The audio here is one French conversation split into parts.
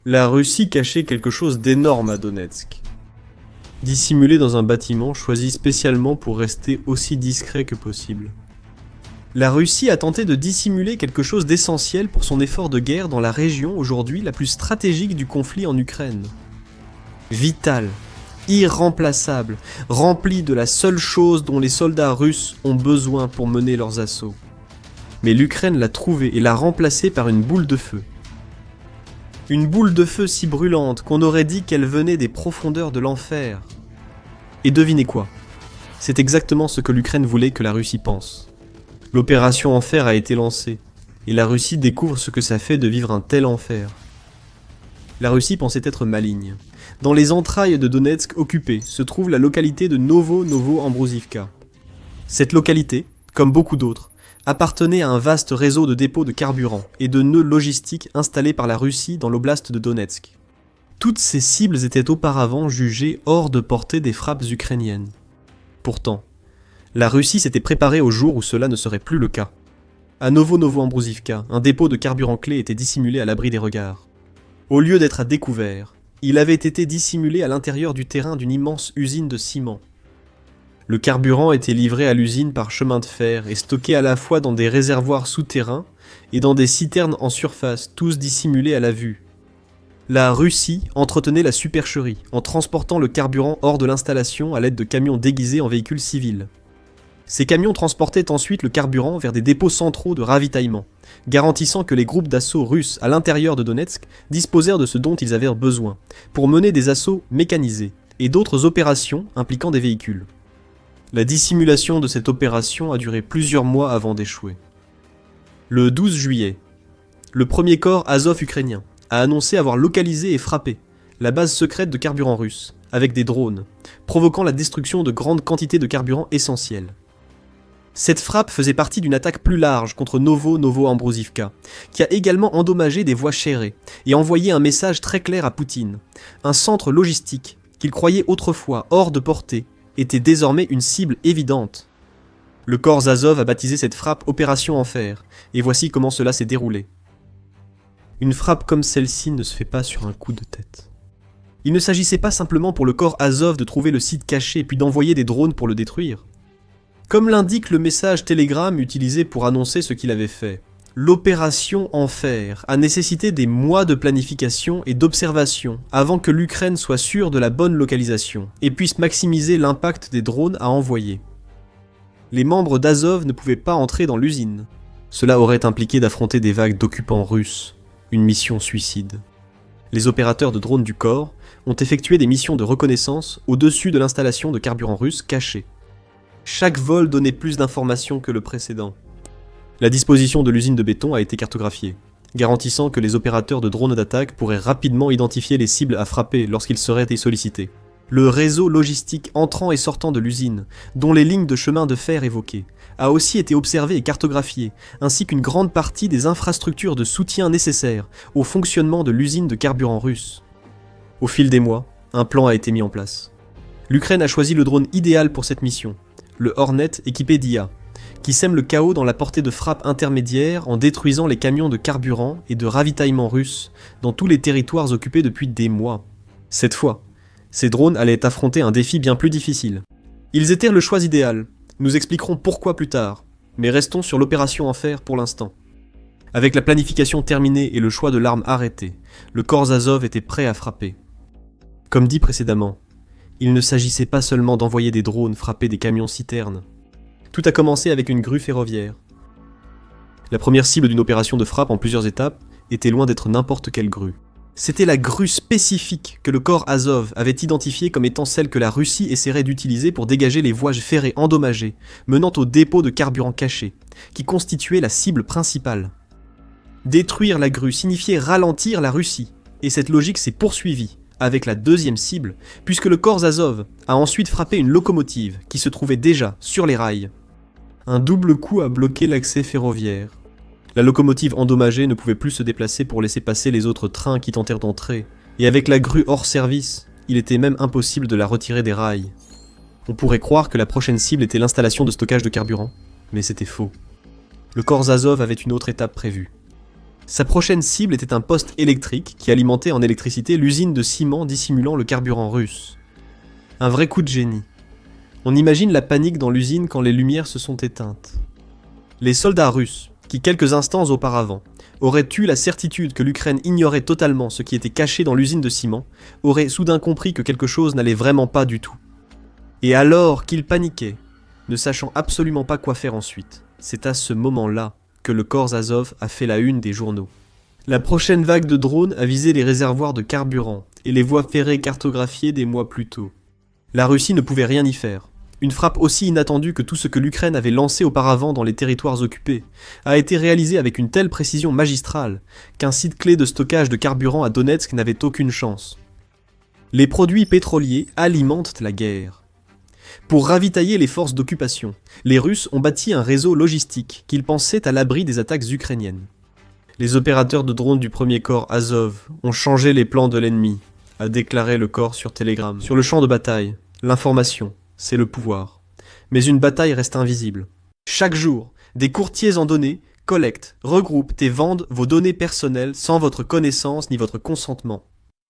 La Russie cachait quelque chose d'énorme à Donetsk. Dissimulé dans un bâtiment choisi spécialement pour rester aussi discret que possible. La Russie a tenté de dissimuler quelque chose d'essentiel pour son effort de guerre dans la région aujourd'hui la plus stratégique du conflit en Ukraine. Vitale, irremplaçable, remplie de la seule chose dont les soldats russes ont besoin pour mener leurs assauts. Mais l'Ukraine l'a trouvée et l'a remplacée par une boule de feu. Une boule de feu si brûlante qu'on aurait dit qu'elle venait des profondeurs de l'enfer. Et devinez quoi ? C'est exactement ce que l'Ukraine voulait que la Russie pense. L'opération Enfer a été lancée, et la Russie découvre ce que ça fait de vivre un tel enfer. La Russie pensait être maligne. Dans les entrailles de Donetsk occupée se trouve la localité de Novo-Ambrosivka. Cette localité, comme beaucoup d'autres, appartenait à un vaste réseau de dépôts de carburant et de nœuds logistiques installés par la Russie dans l'oblast de Donetsk. Toutes ces cibles étaient auparavant jugées hors de portée des frappes ukrainiennes. Pourtant, la Russie s'était préparée au jour où cela ne serait plus le cas. À Novo-Ambrosivka, un dépôt de carburant clé était dissimulé à l'abri des regards. Au lieu d'être à découvert, il avait été dissimulé à l'intérieur du terrain d'une immense usine de ciment. Le carburant était livré à l'usine par chemin de fer et stocké à la fois dans des réservoirs souterrains et dans des citernes en surface, tous dissimulés à la vue. La Russie entretenait la supercherie en transportant le carburant hors de l'installation à l'aide de camions déguisés en véhicules civils. Ces camions transportaient ensuite le carburant vers des dépôts centraux de ravitaillement, garantissant que les groupes d'assaut russes à l'intérieur de Donetsk disposèrent de ce dont ils avaient besoin, pour mener des assauts mécanisés et d'autres opérations impliquant des véhicules. La dissimulation de cette opération a duré plusieurs mois avant d'échouer. Le 12 juillet, le premier corps Azov ukrainien a annoncé avoir localisé et frappé la base secrète de carburant russe, avec des drones, provoquant la destruction de grandes quantités de carburant essentiel. Cette frappe faisait partie d'une attaque plus large contre Novo-Ambrosivka, qui a également endommagé des voies ferrées et envoyé un message très clair à Poutine. Un centre logistique, qu'il croyait autrefois hors de portée, était désormais une cible évidente. Le corps Azov a baptisé cette frappe Opération Enfer, et voici comment cela s'est déroulé. Une frappe comme celle-ci ne se fait pas sur un coup de tête. Il ne s'agissait pas simplement pour le corps Azov de trouver le site caché puis d'envoyer des drones pour le détruire. Comme l'indique le message Telegram utilisé pour annoncer ce qu'il avait fait, l'opération Enfer a nécessité des mois de planification et d'observation avant que l'Ukraine soit sûre de la bonne localisation et puisse maximiser l'impact des drones à envoyer. Les membres d'Azov ne pouvaient pas entrer dans l'usine. Cela aurait impliqué d'affronter des vagues d'occupants russes, une mission suicide. Les opérateurs de drones du corps ont effectué des missions de reconnaissance au-dessus de l'installation de carburant russe cachée. Chaque vol donnait plus d'informations que le précédent. La disposition de l'usine de béton a été cartographiée, garantissant que les opérateurs de drones d'attaque pourraient rapidement identifier les cibles à frapper lorsqu'ils seraient sollicités. Le réseau logistique entrant et sortant de l'usine, dont les lignes de chemin de fer évoquées, a aussi été observé et cartographié, ainsi qu'une grande partie des infrastructures de soutien nécessaires au fonctionnement de l'usine de carburant russe. Au fil des mois, un plan a été mis en place. L'Ukraine a choisi le drone idéal pour cette mission, le Hornet équipé d'IA, qui sème le chaos dans la portée de frappe intermédiaire en détruisant les camions de carburant et de ravitaillement russes dans tous les territoires occupés depuis des mois. Cette fois, ces drones allaient affronter un défi bien plus difficile. Ils étaient le choix idéal, nous expliquerons pourquoi plus tard, mais restons sur l'opération Enfer pour l'instant. Avec la planification terminée et le choix de l'arme arrêté, le corps Azov était prêt à frapper. Comme dit précédemment, il ne s'agissait pas seulement d'envoyer des drones frapper des camions-citernes. Tout a commencé avec une grue ferroviaire. La première cible d'une opération de frappe en plusieurs étapes était loin d'être n'importe quelle grue. C'était la grue spécifique que le corps Azov avait identifiée comme étant celle que la Russie essaierait d'utiliser pour dégager les voies ferrées endommagées, menant au dépôt de carburant caché, qui constituait la cible principale. Détruire la grue signifiait ralentir la Russie, et cette logique s'est poursuivie avec la deuxième cible, puisque le corps Azov a ensuite frappé une locomotive qui se trouvait déjà sur les rails. Un double coup a bloqué l'accès ferroviaire. La locomotive endommagée ne pouvait plus se déplacer pour laisser passer les autres trains qui tentèrent d'entrer, et avec la grue hors service, il était même impossible de la retirer des rails. On pourrait croire que la prochaine cible était l'installation de stockage de carburant, mais c'était faux. Le corps Azov avait une autre étape prévue. Sa prochaine cible était un poste électrique qui alimentait en électricité l'usine de ciment dissimulant le carburant russe. Un vrai coup de génie. On imagine la panique dans l'usine quand les lumières se sont éteintes. Les soldats russes, qui quelques instants auparavant auraient eu la certitude que l'Ukraine ignorait totalement ce qui était caché dans l'usine de ciment, auraient soudain compris que quelque chose n'allait vraiment pas du tout. Et alors qu'ils paniquaient, ne sachant absolument pas quoi faire ensuite, c'est à ce moment-là que le corps Azov a fait la une des journaux. La prochaine vague de drones a visé les réservoirs de carburant et les voies ferrées cartographiées des mois plus tôt. La Russie ne pouvait rien y faire. Une frappe aussi inattendue que tout ce que l'Ukraine avait lancé auparavant dans les territoires occupés a été réalisée avec une telle précision magistrale qu'un site clé de stockage de carburant à Donetsk n'avait aucune chance. Les produits pétroliers alimentent la guerre. Pour ravitailler les forces d'occupation, les Russes ont bâti un réseau logistique qu'ils pensaient à l'abri des attaques ukrainiennes. Les opérateurs de drones du premier corps Azov ont changé les plans de l'ennemi, a déclaré le corps sur Telegram. Sur le champ de bataille, l'information, c'est le pouvoir. Mais une bataille reste invisible. Chaque jour, des courtiers en données collectent, regroupent et vendent vos données personnelles sans votre connaissance ni votre consentement.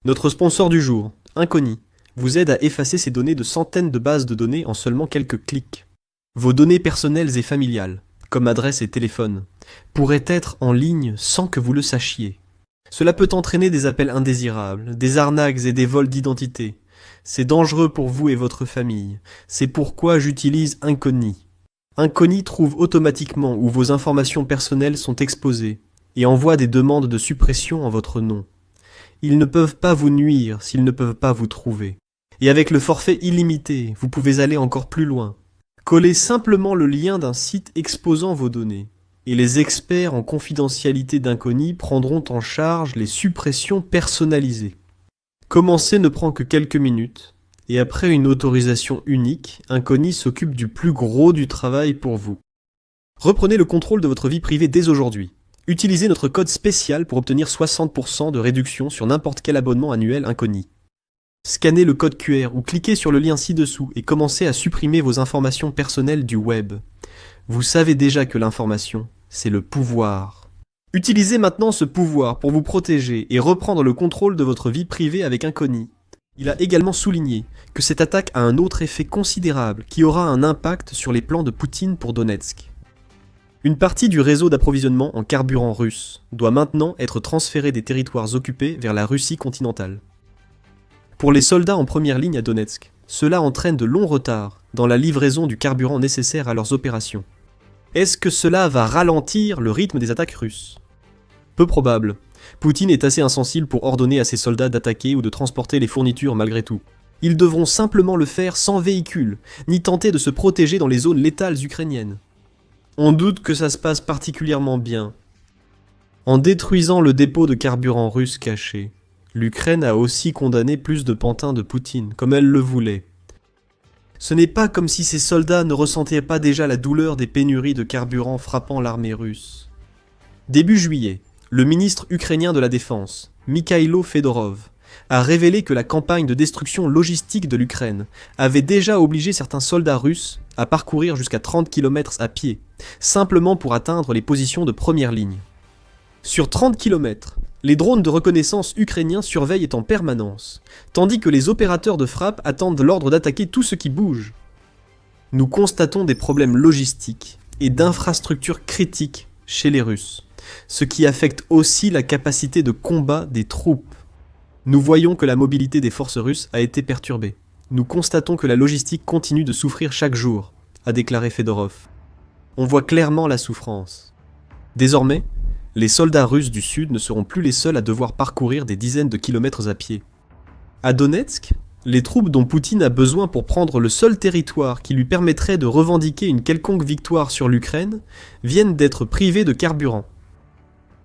Notre sponsor du jour, Inconi, vous aide à effacer ces données de centaines de bases de données en seulement quelques clics. Vos données personnelles et familiales, comme adresse et téléphone, pourraient être en ligne sans que vous le sachiez. Cela peut entraîner des appels indésirables, des arnaques et des vols d'identité. C'est dangereux pour vous et votre famille. C'est pourquoi j'utilise Inconi. Inconi trouve automatiquement où vos informations personnelles sont exposées et envoie des demandes de suppression en votre nom. Ils ne peuvent pas vous nuire s'ils ne peuvent pas vous trouver. Et avec le forfait illimité, vous pouvez aller encore plus loin. Collez simplement le lien d'un site exposant vos données. Et les experts en confidentialité d'Inconi prendront en charge les suppressions personnalisées. Commencer ne prend que quelques minutes, et après une autorisation unique, Inconi s'occupe du plus gros du travail pour vous. Reprenez le contrôle de votre vie privée dès aujourd'hui. Utilisez notre code spécial pour obtenir 60% de réduction sur n'importe quel abonnement annuel Inconi. Scannez le code QR ou cliquez sur le lien ci-dessous et commencez à supprimer vos informations personnelles du web. Vous savez déjà que l'information, c'est le pouvoir. Utilisez maintenant ce pouvoir pour vous protéger et reprendre le contrôle de votre vie privée avec Inconi. Il a également souligné que cette attaque a un autre effet considérable qui aura un impact sur les plans de Poutine pour Donetsk. Une partie du réseau d'approvisionnement en carburant russe doit maintenant être transférée des territoires occupés vers la Russie continentale. Pour les soldats en première ligne à Donetsk, cela entraîne de longs retards dans la livraison du carburant nécessaire à leurs opérations. Est-ce que cela va ralentir le rythme des attaques russes ? Peu probable. Poutine est assez insensible pour ordonner à ses soldats d'attaquer ou de transporter les fournitures malgré tout. Ils devront simplement le faire sans véhicule, ni tenter de se protéger dans les zones létales ukrainiennes. On doute que ça se passe particulièrement bien. En détruisant le dépôt de carburant russe caché, l'Ukraine a aussi condamné plus de pantins de Poutine, comme elle le voulait. Ce n'est pas comme si ces soldats ne ressentaient pas déjà la douleur des pénuries de carburant frappant l'armée russe. Début juillet, le ministre ukrainien de la Défense, Mikhailo Fedorov, a révélé que la campagne de destruction logistique de l'Ukraine avait déjà obligé certains soldats russes à parcourir jusqu'à 30 km à pied, simplement pour atteindre les positions de première ligne. Sur 30 km, les drones de reconnaissance ukrainiens surveillent en permanence, tandis que les opérateurs de frappe attendent l'ordre d'attaquer tout ce qui bouge. Nous constatons des problèmes logistiques et d'infrastructures critiques chez les Russes, ce qui affecte aussi la capacité de combat des troupes. Nous voyons que la mobilité des forces russes a été perturbée. Nous constatons que la logistique continue de souffrir chaque jour, a déclaré Fedorov. On voit clairement la souffrance. Désormais, les soldats russes du Sud ne seront plus les seuls à devoir parcourir des dizaines de kilomètres à pied. À Donetsk, les troupes dont Poutine a besoin pour prendre le seul territoire qui lui permettrait de revendiquer une quelconque victoire sur l'Ukraine viennent d'être privées de carburant.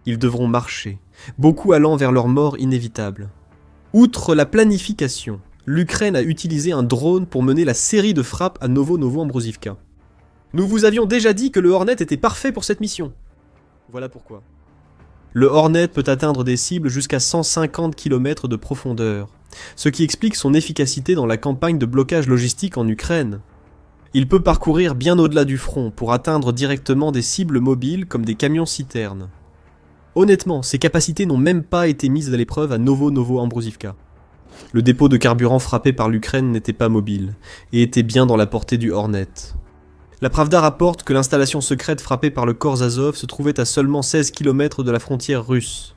Ils devront marcher, beaucoup allant vers leur mort inévitable. Outre la planification, l'Ukraine a utilisé un drone pour mener la série de frappes à Novo-Novombrosivka. Nous vous avions déjà dit que le Hornet était parfait pour cette mission. Voilà pourquoi. Le Hornet peut atteindre des cibles jusqu'à 150 km de profondeur, ce qui explique son efficacité dans la campagne de blocage logistique en Ukraine. Il peut parcourir bien au-delà du front pour atteindre directement des cibles mobiles comme des camions-citernes. Honnêtement, ses capacités n'ont même pas été mises à l'épreuve à Novo-Ambrosivka. Le dépôt de carburant frappé par l'Ukraine n'était pas mobile, et était bien dans la portée du Hornet. La Pravda rapporte que l'installation secrète frappée par le corps Azov se trouvait à seulement 16 km de la frontière russe.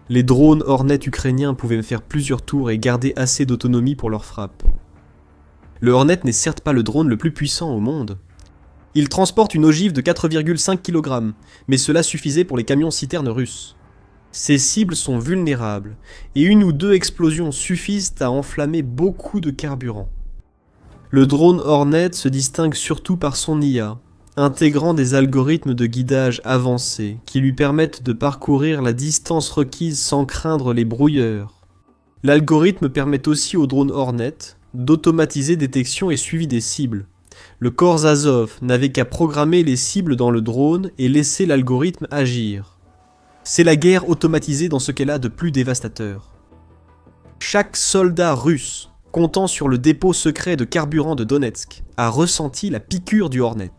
Les drones Hornet ukrainiens pouvaient faire plusieurs tours et garder assez d'autonomie pour leur frappe. Le Hornet n'est certes pas le drone le plus puissant au monde. Il transporte une ogive de 4,5 kg, mais cela suffisait pour les camions-citernes russes. Ces cibles sont vulnérables, et une ou deux explosions suffisent à enflammer beaucoup de carburant. Le drone Hornet se distingue surtout par son IA, intégrant des algorithmes de guidage avancés qui lui permettent de parcourir la distance requise sans craindre les brouilleurs. L'algorithme permet aussi au drone Hornet d'automatiser détection et suivi des cibles. Le corps Azov n'avait qu'à programmer les cibles dans le drone et laisser l'algorithme agir. C'est la guerre automatisée dans ce qu'elle a de plus dévastateur. Chaque soldat russe comptant sur le dépôt secret de carburant de Donetsk a ressenti la piqûre du Hornet.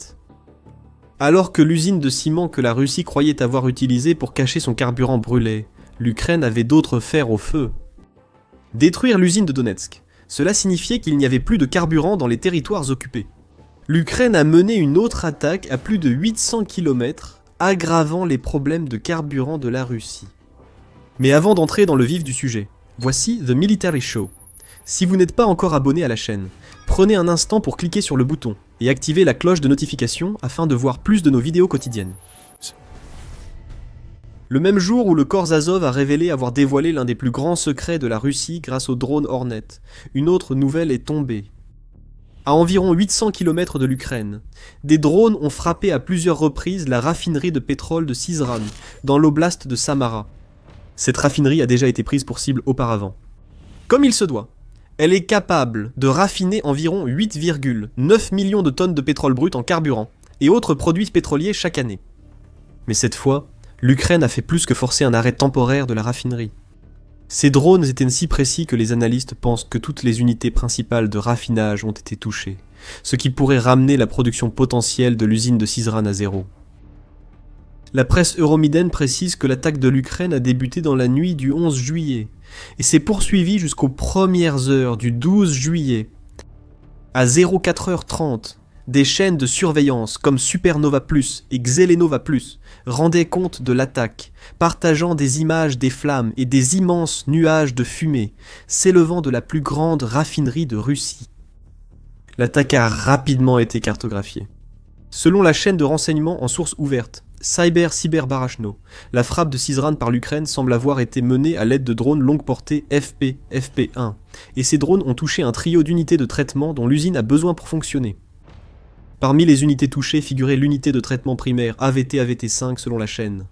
Alors que l'usine de ciment que la Russie croyait avoir utilisée pour cacher son carburant brûlait, l'Ukraine avait d'autres fers au feu. Détruire l'usine de Donetsk, cela signifiait qu'il n'y avait plus de carburant dans les territoires occupés. L'Ukraine a mené une autre attaque à plus de 800 km, aggravant les problèmes de carburant de la Russie. Mais avant d'entrer dans le vif du sujet, voici The Military Show. Si vous n'êtes pas encore abonné à la chaîne, prenez un instant pour cliquer sur le bouton et activer la cloche de notification afin de voir plus de nos vidéos quotidiennes. Le même jour où le corps Azov a révélé avoir dévoilé l'un des plus grands secrets de la Russie grâce au drone Hornet, une autre nouvelle est tombée. À environ 800 km de l'Ukraine, des drones ont frappé à plusieurs reprises la raffinerie de pétrole de Syzran, dans l'oblast de Samara. Cette raffinerie a déjà été prise pour cible auparavant. Comme il se doit, elle est capable de raffiner environ 8,9 millions de tonnes de pétrole brut en carburant et autres produits pétroliers chaque année. Mais cette fois, l'Ukraine a fait plus que forcer un arrêt temporaire de la raffinerie. Ces drones étaient si précis que les analystes pensent que toutes les unités principales de raffinage ont été touchées, ce qui pourrait ramener la production potentielle de l'usine de Syzran à zéro. La presse Euromiden précise que l'attaque de l'Ukraine a débuté dans la nuit du 11 juillet et s'est poursuivie jusqu'aux premières heures du 12 juillet. À 04h30, des chaînes de surveillance comme Supernova Plus et Xelenova Plus rendaient compte de l'attaque, partageant des images des flammes et des immenses nuages de fumée s'élevant de la plus grande raffinerie de Russie. L'attaque a rapidement été cartographiée. Selon la chaîne de renseignement en source ouverte, Cyberbarachno, la frappe de Syzran par l'Ukraine semble avoir été menée à l'aide de drones longue portée FP-1, et ces drones ont touché un trio d'unités de traitement dont l'usine a besoin pour fonctionner. Parmi les unités touchées figurait l'unité de traitement primaire AVT-5 selon la chaîne.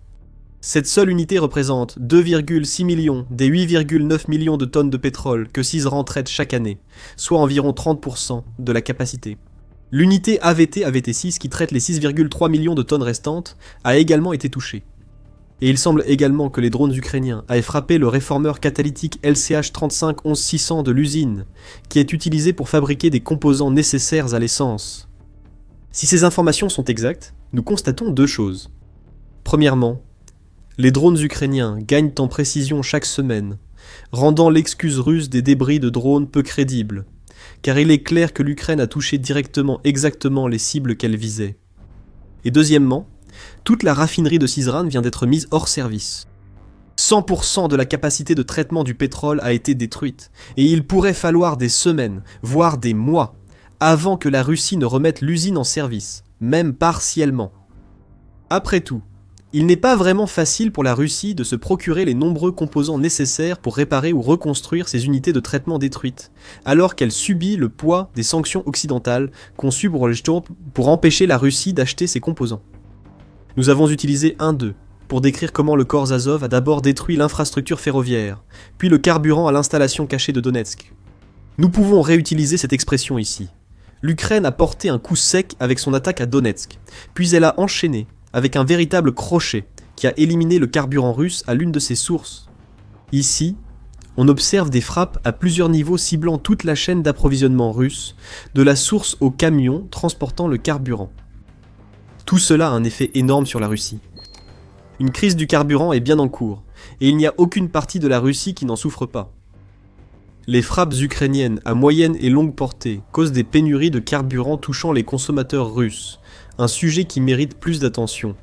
Cette seule unité représente 2,6 millions des 8,9 millions de tonnes de pétrole que Syzran traite chaque année, soit environ 30% de la capacité. L'unité AVT-6 qui traite les 6,3 millions de tonnes restantes a également été touchée. Et il semble également que les drones ukrainiens aient frappé le réformeur catalytique LCH-35-11600 de l'usine, qui est utilisé pour fabriquer des composants nécessaires à l'essence. Si ces informations sont exactes, nous constatons deux choses. Premièrement, les drones ukrainiens gagnent en précision chaque semaine, rendant l'excuse russe des débris de drones peu crédible, car il est clair que l'Ukraine a touché directement exactement les cibles qu'elle visait. Et deuxièmement, toute la raffinerie de Syzran vient d'être mise hors service. 100% de la capacité de traitement du pétrole a été détruite, et il pourrait falloir des semaines, voire des mois, avant que la Russie ne remette l'usine en service, même partiellement. Après tout, il n'est pas vraiment facile pour la Russie de se procurer les nombreux composants nécessaires pour réparer ou reconstruire ces unités de traitement détruites, alors qu'elle subit le poids des sanctions occidentales conçues pour empêcher la Russie d'acheter ces composants. Nous avons utilisé 1-2 pour décrire comment le corps Azov a d'abord détruit l'infrastructure ferroviaire, puis le carburant à l'installation cachée de Donetsk. Nous pouvons réutiliser cette expression ici. L'Ukraine a porté un coup sec avec son attaque à Donetsk, puis elle a enchaîné avec un véritable crochet qui a éliminé le carburant russe à l'une de ses sources. Ici, on observe des frappes à plusieurs niveaux ciblant toute la chaîne d'approvisionnement russe, de la source au camion transportant le carburant. Tout cela a un effet énorme sur la Russie. Une crise du carburant est bien en cours, et il n'y a aucune partie de la Russie qui n'en souffre pas. Les frappes ukrainiennes à moyenne et longue portée causent des pénuries de carburant touchant les consommateurs russes, un sujet qui mérite plus d'attention.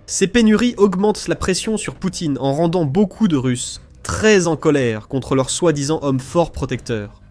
Ces pénuries augmentent la pression sur Poutine en rendant beaucoup de Russes très en colère contre leurs soi-disant hommes forts protecteurs.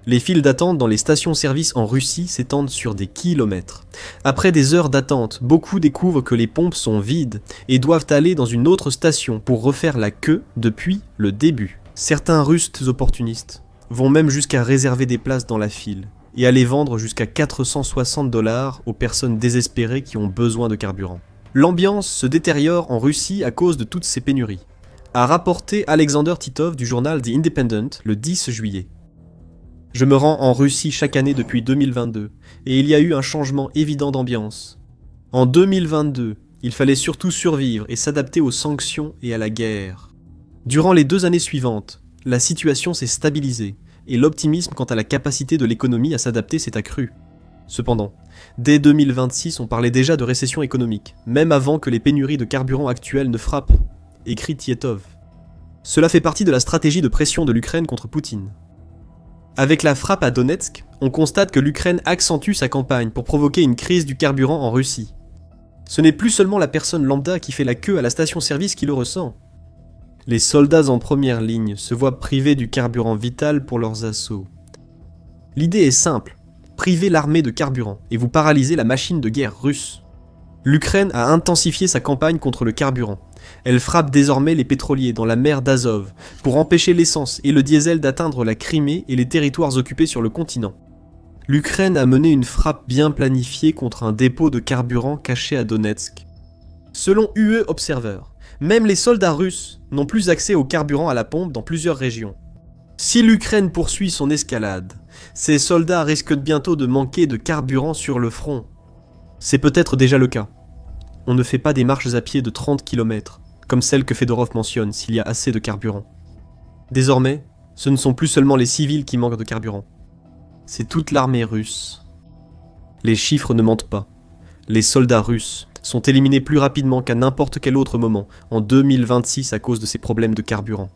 Les files d'attente dans les stations-service en Russie s'étendent sur des kilomètres. Après des heures d'attente, beaucoup découvrent que les pompes sont vides et doivent aller dans une autre station pour refaire la queue depuis le début. Certains Russes opportunistes vont même jusqu'à réserver des places dans la file et à les vendre jusqu'à 460 $ aux personnes désespérées qui ont besoin de carburant. L'ambiance se détériore en Russie à cause de toutes ces pénuries, a rapporté Alexander Titov du journal The Independent le 10 juillet. Je me rends en Russie chaque année depuis 2022, et il y a eu un changement évident d'ambiance. En 2022, il fallait surtout survivre et s'adapter aux sanctions et à la guerre. Durant les 2 années suivantes, la situation s'est stabilisée, et l'optimisme quant à la capacité de l'économie à s'adapter s'est accru. Cependant, dès 2026, on parlait déjà de récession économique, même avant que les pénuries de carburant actuelles ne frappent, écrit Tietov. Cela fait partie de la stratégie de pression de l'Ukraine contre Poutine. Avec la frappe à Donetsk, on constate que l'Ukraine accentue sa campagne pour provoquer une crise du carburant en Russie. Ce n'est plus seulement la personne lambda qui fait la queue à la station-service qui le ressent. Les soldats en première ligne se voient privés du carburant vital pour leurs assauts. L'idée est simple, priver l'armée de carburant et vous paralyser la machine de guerre russe. L'Ukraine a intensifié sa campagne contre le carburant. Elle frappe désormais les pétroliers dans la mer d'Azov pour empêcher l'essence et le diesel d'atteindre la Crimée et les territoires occupés sur le continent. L'Ukraine a mené une frappe bien planifiée contre un dépôt de carburant caché à Donetsk. Selon UE Observer, même les soldats russes n'ont plus accès au carburant à la pompe dans plusieurs régions. Si l'Ukraine poursuit son escalade, ces soldats risquent bientôt de manquer de carburant sur le front. C'est peut-être déjà le cas. On ne fait pas des marches à pied de 30 km, comme celle que Fedorov mentionne s'il y a assez de carburant. Désormais, ce ne sont plus seulement les civils qui manquent de carburant. C'est toute l'armée russe. Les chiffres ne mentent pas. Les soldats russes sont éliminés plus rapidement qu'à n'importe quel autre moment, en 2026 à cause de ces problèmes de carburant.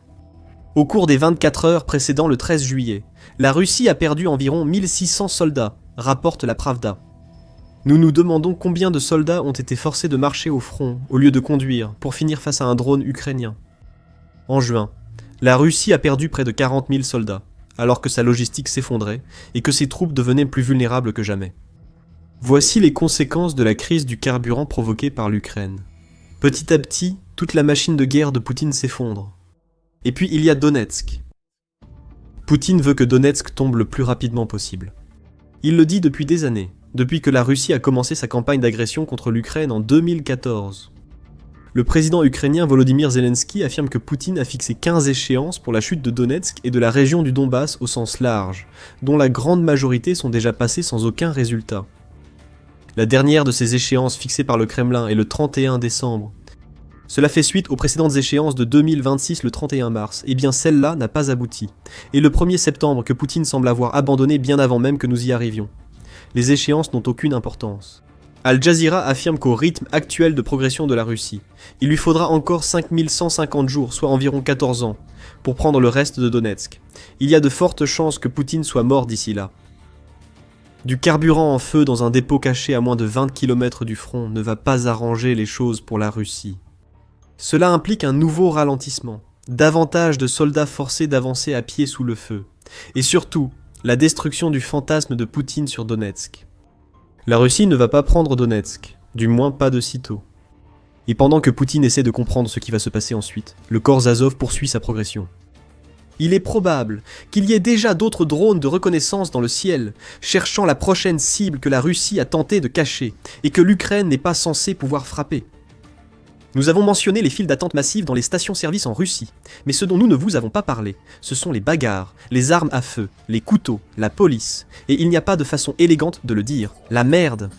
Au cours des 24 heures précédant le 13 juillet, la Russie a perdu environ 1600 soldats, rapporte la Pravda. Nous nous demandons combien de soldats ont été forcés de marcher au front au lieu de conduire pour finir face à un drone ukrainien. En juin, la Russie a perdu près de 40 000 soldats, alors que sa logistique s'effondrait et que ses troupes devenaient plus vulnérables que jamais. Voici les conséquences de la crise du carburant provoquée par l'Ukraine. Petit à petit, toute la machine de guerre de Poutine s'effondre. Et puis il y a Donetsk. Poutine veut que Donetsk tombe le plus rapidement possible. Il le dit depuis des années, depuis que la Russie a commencé sa campagne d'agression contre l'Ukraine en 2014. Le président ukrainien Volodymyr Zelensky affirme que Poutine a fixé 15 échéances pour la chute de Donetsk et de la région du Donbass au sens large, dont la grande majorité sont déjà passées sans aucun résultat. La dernière de ces échéances fixées par le Kremlin est le 31 décembre. Cela fait suite aux précédentes échéances de 2026 le 31 mars, et bien celle-là n'a pas abouti, et le 1er septembre que Poutine semble avoir abandonné bien avant même que nous y arrivions. Les échéances n'ont aucune importance. Al Jazeera affirme qu'au rythme actuel de progression de la Russie, il lui faudra encore 5150 jours, soit environ 14 ans, pour prendre le reste de Donetsk. Il y a de fortes chances que Poutine soit mort d'ici là. Du carburant en feu dans un dépôt caché à moins de 20 km du front ne va pas arranger les choses pour la Russie. Cela implique un nouveau ralentissement, davantage de soldats forcés d'avancer à pied sous le feu, et surtout, la destruction du fantasme de Poutine sur Donetsk. La Russie ne va pas prendre Donetsk, du moins pas de sitôt. Et pendant que Poutine essaie de comprendre ce qui va se passer ensuite, le corps Azov poursuit sa progression. Il est probable qu'il y ait déjà d'autres drones de reconnaissance dans le ciel, cherchant la prochaine cible que la Russie a tenté de cacher, et que l'Ukraine n'est pas censée pouvoir frapper. Nous avons mentionné les files d'attente massives dans les stations-service en Russie, mais ce dont nous ne vous avons pas parlé, ce sont les bagarres, les armes à feu, les couteaux, la police, et il n'y a pas de façon élégante de le dire, la merde.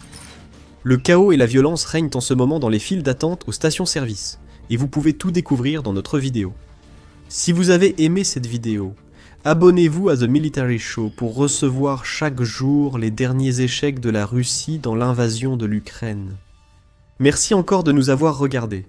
Le chaos et la violence règnent en ce moment dans les files d'attente aux stations-service, et vous pouvez tout découvrir dans notre vidéo. Si vous avez aimé cette vidéo, abonnez-vous à The Military Show pour recevoir chaque jour les derniers échecs de la Russie dans l'invasion de l'Ukraine. Merci encore de nous avoir regardés.